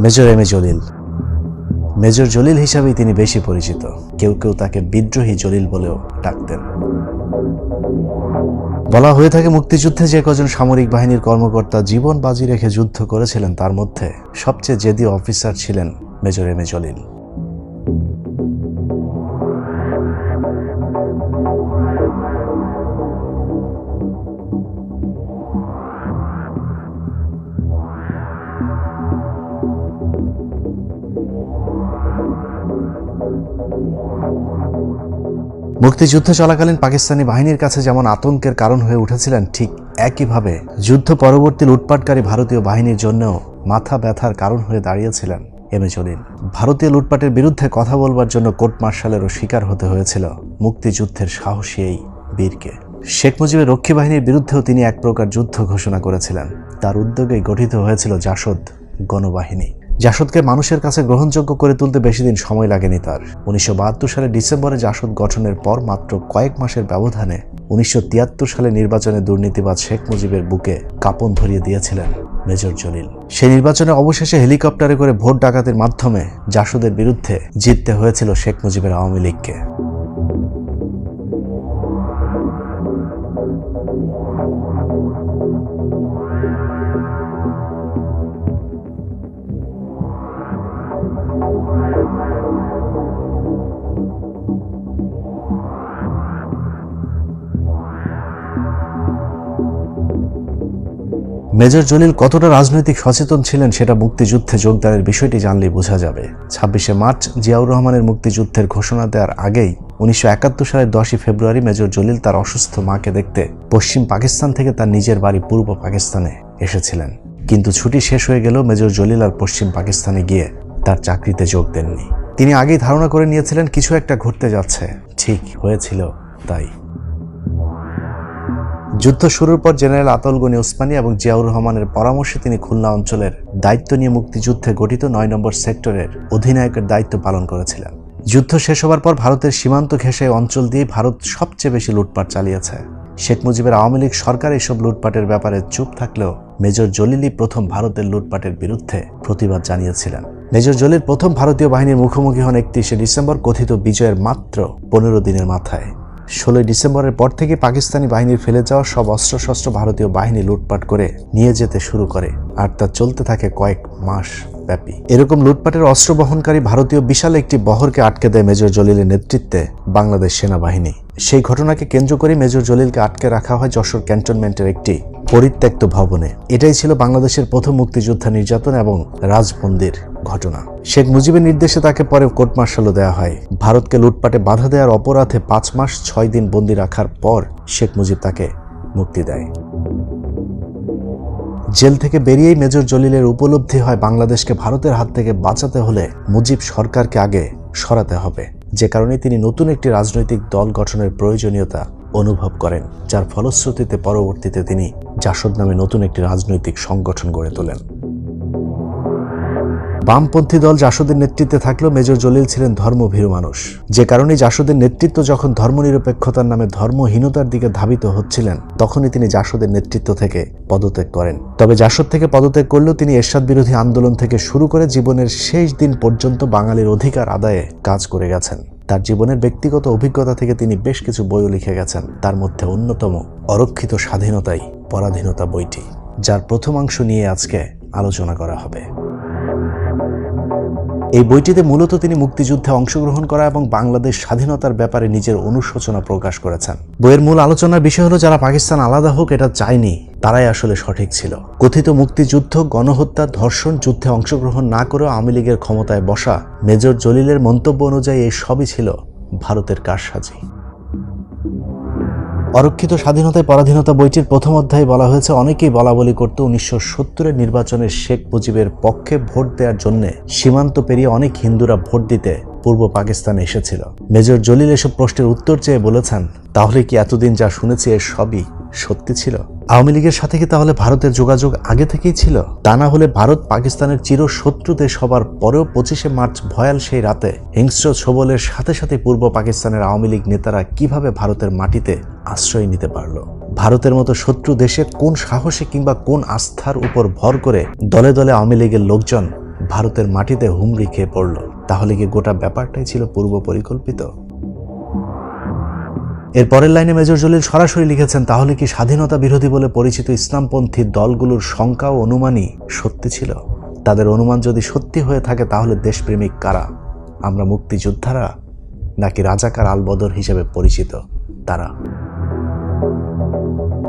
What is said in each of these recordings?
Major M A Jalil. Major Jalil হিসাবেই তিনি বেশি পরিচিত। কেউ কেউ তাকে বিদ্রোহী জলিল বলেও ডাকতেন। বলা হয়ে থাকে মুক্তিযুদ্ধে যে কজন সামরিক বাহিনীর কর্মকর্তা জীবন বাজি রেখে যুদ্ধ করেছিলেন তার মধ্যে সবচেয়ে জেদি অফিসার ছিলেন মেজর এম এ জলিল। মুক্তিযুদ্ধ চলাকালীন পাকিস্তানি বাহিনীর কাছে যেমন আতঙ্কের কারণ হয়ে উঠেছিলেন, ঠিক একইভাবে যুদ্ধ পরবর্তী লুটপাটকারী ভারতীয় বাহিনীর জন্যও মাথা ব্যথার কারণ হয়ে দাঁড়িয়েছিলেন এম এ জলিল। ভারতীয় লুটপাটের বিরুদ্ধে কথা বলবার জন্য কোর্ট মার্শালেরও শিকার হতে হয়েছিল মুক্তিযুদ্ধের সাহসী এই বীরকে। শেখ মুজিবের রক্ষী বাহিনীর বিরুদ্ধেও তিনি এক প্রকার যুদ্ধ ঘোষণা করেছিলেন। তার উদ্যোগেই গঠিত হয়েছিল জাসদ গণবাহিনী। জাসদকে মানুষের কাছে গ্রহণযোগ্য করে তুলতে বেশি দিন সময় লাগেনি তার। 1972 সালের ডিসেম্বরে জাসদ গঠনের পর মাত্র কয়েক মাসের ব্যবধানে 1973 সালে নির্বাচনে দুর্নীতিবাজ শেখ মুজিবের বুকে কাঁপন ধরিয়ে দিয়েছিলেন মেজর জলিল। সেই নির্বাচনে অবশেষে হেলিকপ্টারে করে ভোট ডাকাতির মাধ্যমে জাসদের বিরুদ্ধে জিততে হয়েছিল শেখ মুজিবের আওয়ামী লীগকে। মেজর জলিল কতটা রাজনৈতিক সচেতন ছিলেন সেটা মুক্তিযুদ্ধে যোগদানের বিষয়টি জানলেই বোঝা যাবে। 26শে মার্চ জিয়াউর রহমানের মুক্তিযুদ্ধের ঘোষণা দেওয়ার আগেই 1971 সালের 10ই ফেব্রুয়ারি মেজর জলিল তার অসুস্থ মাকে দেখতে পশ্চিম পাকিস্তান থেকে তার নিজের বাড়ি পূর্ব পাকিস্তানে এসেছিলেন। কিন্তু ছুটি শেষ হয়ে গেলেও মেজর জলিল আর পশ্চিম পাকিস্তানে গিয়ে তার চাকরিতে যোগ দেননি। তিনি আগেই ধারণা করে নিয়েছিলেন কিছু একটা ঘটতে যাচ্ছে। ঠিক হয়েছিল তাই। যুদ্ধ শুরুর পর জেনারেল আতাউল গনি ওসমানী এবং জিয়াউর রহমানের পরামর্শে তিনি খুলনা অঞ্চলের দায়িত্ব নিয়ে মুক্তিযুদ্ধে গঠিত 9 নম্বর সেক্টরের অধিনায়কের দায়িত্ব পালন করেছিলেন। যুদ্ধ শেষ হবার পর ভারতের সীমান্ত ঘেঁষে অঞ্চল দিয়ে ভারত সবচেয়ে বেশি লুটপাট চালিয়েছে। শেখ মুজিবের আওয়ামী লীগ সরকার এসব লুটপাটের ব্যাপারে চুপ থাকলেও মেজর জলিলই প্রথম ভারতের লুটপাটের বিরুদ্ধে প্রতিবাদ জানিয়েছিলেন। মেজর জলিল প্রথম ভারতীয় বাহিনীর মুখোমুখি হন 31শে ডিসেম্বর কথিত বিজয়ের মাত্র 15 দিনের মাথায়। 16 ডিসেম্বরের পর থেকে পাকিস্তানি বাহিনীর ফেলে যাওয়া সব অস্ত্রশস্ত্র ভারতীয় বাহিনী লুটপাট করে নিয়ে যেতে শুরু করে, আর তা চলতে থাকে কয়েক মাস ব্যাপী। এরকম লুটপাটের অস্ত্র বহনকারী ভারতীয় বিশাল একটি বহরকে আটকে দেয় মেজর জলিলের নেতৃত্বে বাংলাদেশ সেনাবাহিনী। সেই ঘটনাকে কেন্দ্র করে মেজর জলিলকে আটকে রাখা হয় যশোর ক্যান্টনমেন্টের একটি পরিত্যক্ত ভবনে। এটাই ছিল বাংলাদেশের প্রথম মুক্তিযোদ্ধা নির্যাতন এবং রাজবন্দির ঘটনা। শেখ মুজিবের নির্দেশে তাকে পরে কোর্ট মার্শালও দেওয়া হয়। ভারতকে লুটপাটে বাধা দেওয়ার অপরাধে 5 মাস 6 দিন বন্দী রাখার পর শেখ মুজিব তাকে মুক্তি দেয়। জেল থেকে বেরিয়েই মেজর জলিলের উপলব্ধি হয় বাংলাদেশকে ভারতের হাত থেকে বাঁচাতে হলে মুজিব সরকারকে আগে সরাতে হবে। যে কারণে তিনি নতুন একটি রাজনৈতিক দল গঠনের প্রয়োজনীয়তা অনুভব করেন, যার ফলশ্রুতিতে পরবর্তীতে তিনি জাসদ নামে নতুন একটি রাজনৈতিক সংগঠন গড়ে তোলেন। বামপন্থী দল জাসদের নেতৃত্বে থাকলেও মেজর জলিল ছিলেন ধর্মভীরু মানুষ। যে কারণে জাসদের নেতৃত্ব যখন ধর্মনিরপেক্ষতার নামে ধর্মহীনতার দিকে ধাবিত হচ্ছিলেন, তখনই তিনি জাসদের নেতৃত্ব থেকে পদত্যাগ করেন। তবে জাসদ থেকে পদত্যাগ করলেও তিনি এরশাদ বিরোধী আন্দোলন থেকে শুরু করে জীবনের শেষ দিন পর্যন্ত বাঙালির অধিকার আদায়ে কাজ করে গেছেন। তার জীবনের ব্যক্তিগত অভিজ্ঞতা থেকে তিনি বেশ কিছু বইও লিখে গেছেন। তার মধ্যে অন্যতম অরক্ষিত স্বাধীনতাই পরাধীনতা বইটি, যার প্রথমাংশ নিয়ে আজকে আলোচনা করা হবে। এই বইটিতে মূলত তিনি মুক্তিযুদ্ধে অংশগ্রহণ করা এবং বাংলাদেশ স্বাধীনতার ব্যাপারে নিজের অনুশোচনা প্রকাশ করেছেন। বইয়ের মূল আলোচনার বিষয় হলো যারা পাকিস্তান আলাদা হোক এটা চায়নি, তারাই আসলে সঠিক ছিল। কথিত মুক্তিযুদ্ধ, গণহত্যা, ধর্ষণ, যুদ্ধে অংশগ্রহণ না করেও আওয়ামী লীগের ক্ষমতায় বসা মেজর জলিলের মন্তব্য অনুযায়ী এই সবই ছিল ভারতের কারসাজি। অরক্ষিত স্বাধীনতায় পরাধীনতা বইটির প্রথম অধ্যায়ে বলা হয়েছে, অনেকেই বলাবলি করত 1970-এর নির্বাচনে শেখ মুজিবের পক্ষে ভোট দেওয়ার জন্য সীমান্ত পেরিয়ে অনেক হিন্দুরা ভোট দিতে পূর্ব পাকিস্তানে এসেছিল। মেজর জলিল এসব প্রশ্নের উত্তর চেয়ে বলেছেন, তাহলে কি এতদিন যা শুনেছি এর সবই সত্যি ছিল? আওয়ামী লীগের সাথে কি তাহলে ভারতের যোগাযোগ আগে থেকেই ছিল? তা না হলে ভারত পাকিস্তানের চিরশত্রু দেশ হবার পরেও 25শে মার্চ ভয়াল সেই রাতে হিংস্র ছোবলের সাথে সাথে পূর্ব পাকিস্তানের আওয়ামী লীগ নেতারা কিভাবে ভারতের মাটিতে আশ্রয় নিতে পারল? ভারতের মতো শত্রু দেশে কোন সাহসে কিংবা কোন আস্থার উপর ভর করে দলে দলে আওয়ামী লীগের লোকজন ভারতের মাটিতে হুমড়ি খেয়ে পড়ল। তাহলে কি গোটা ব্যাপারটাই ছিল পূর্ব পরিকল্পিত? এর পরের লাইনে মেজর জলিল সরাসরি লিখেছেন, তাহলে কি স্বাধীনতা বিরোধী বলে পরিচিত ইসলামপন্থী দলগুলোর শঙ্কা ও অনুমানই সত্যি ছিল? তাদের অনুমান যদি সত্যি হয়ে থাকে তাহলে দেশপ্রেমিক কারা? আমরা মুক্তিযোদ্ধারা নাকি রাজাকার আলবদর হিসেবে পরিচিত তারা?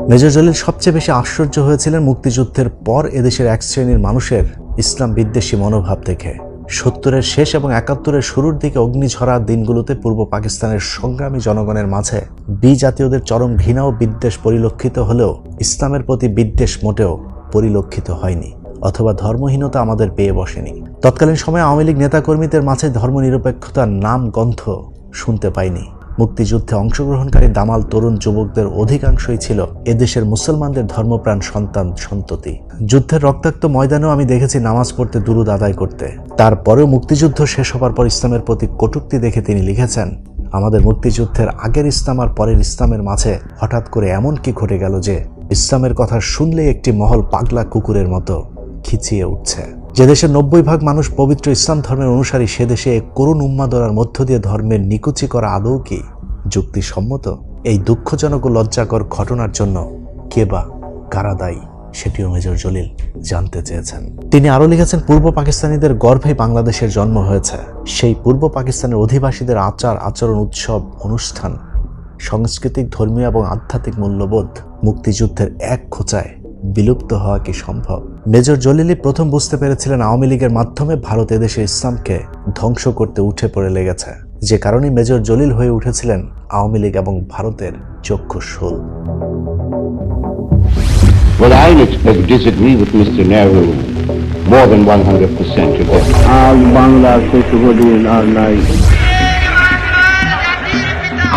মেজর জলিল সবচেয়ে বেশি আশ্চর্য হয়েছিলেন মুক্তিযুদ্ধের পর এদেশের এক শ্রেণীর মানুষের ইসলাম বিদ্বেষী মনোভাব দেখে। ৭০-এর শেষ এবং ৭১-এর শুরুর দিকে অগ্নিঝরা দিনগুলোতে পূর্ব পাকিস্তানের সংগ্রামী জনগণের মাঝে বিজাতীয়দের চরম ঘৃণা ও বিদ্বেষ পরিলক্ষিত হলেও ইসলামের প্রতি বিদ্বেষ মোটেও পরিলক্ষিত হয়নি, অথবা ধর্মহীনতা আমাদের পেয়ে বসেনি। তৎকালীন সময়ে আওয়ামী লীগ নেতাকর্মীদের মাঝে ধর্মনিরপেক্ষতার নাম গন্ধ শুনতে পাইনি। মুক্তিযুদ্ধে অংশগ্রহণকারী দামাল তরুণ যুবকদের অধিকাংশই ছিল এদেশের মুসলমানদের ধর্মপ্রাণ সন্তান সন্ততি। যুদ্ধের রক্তাক্ত ময়দানেও আমি দেখেছি নামাজ পড়তে, দুরুদ আদায় করতে। তারপরেও মুক্তিযুদ্ধ শেষ হবার পর ইসলামের প্রতি কটূক্তি দেখে তিনি লিখেছেন, আমাদের মুক্তিযুদ্ধের আগের ইসলাম আর পরের ইসলামের মাঝে হঠাৎ করে এমন কি ঘটে গেল যে ইসলামের কথা শুনলেই একটি মহল পাগলা কুকুরের মতো খিচিয়ে উঠছে। যে দেশের ৯০% মানুষ পবিত্র ইসলাম ধর্মের অনুসারী, সে দেশে করুণ উন্মাদনার মধ্য দিয়ে ধর্মের নিকুচি করা আদৌ কি যুক্তিসম্মত? এই দুঃখজনক ও লজ্জাকর ঘটনার জন্য কে বা কারা দায়ী সেটিও মেজর জলিল জানতে চেয়েছেন। তিনি আরও লিখেছেন, পূর্ব পাকিস্তানিদের গর্ভে বাংলাদেশের জন্ম হয়েছে। সেই পূর্ব পাকিস্তানের অধিবাসীদের আচার আচরণ, উৎসব, অনুষ্ঠান, সাংস্কৃতিক, ধর্মীয় এবং আধ্যাত্মিক মূল্যবোধ মুক্তিযুদ্ধের এক খোঁচায় বিলুপ্ত হওয়া কি সম্ভব? মেজর জলিলই প্রথম বুঝতে পেরেছিলেন আওয়ামী লীগের মাধ্যমে ভারত এদেশে ইসলামকে ধ্বংস করতে উঠে পড়ে লেগেছে, যে কারণে মেজর জলিল হয়ে উঠেছিলেন আওয়ামী লীগ এবং ভারতের চক্ষুশূল। Well, I disagree with Mr. Nehru more than 100% today. আজ বাংলার শিশুগুলির আর নাই।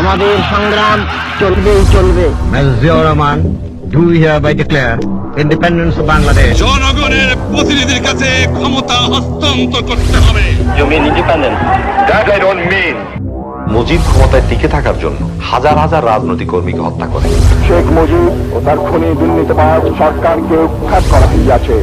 আমাদের সংগ্রাম চলবেই চলবে। Ziaur Rahman, do hereby declare independence of Bangladesh. জনগণের প্রতিনিধির কাছে ক্ষমতা হস্তান্তর করতে হবে। You mean independence? That I don't mean. Mujib ক্ষমতায় টিকে থাকার জন্য হাজার হাজার রাজনৈতিক কর্মীকে হত্যা করে। শেখ মুজিব ও তার খুনি দুর্নীতিবাজ সরকারকে উৎখাত করা হইয়াছে।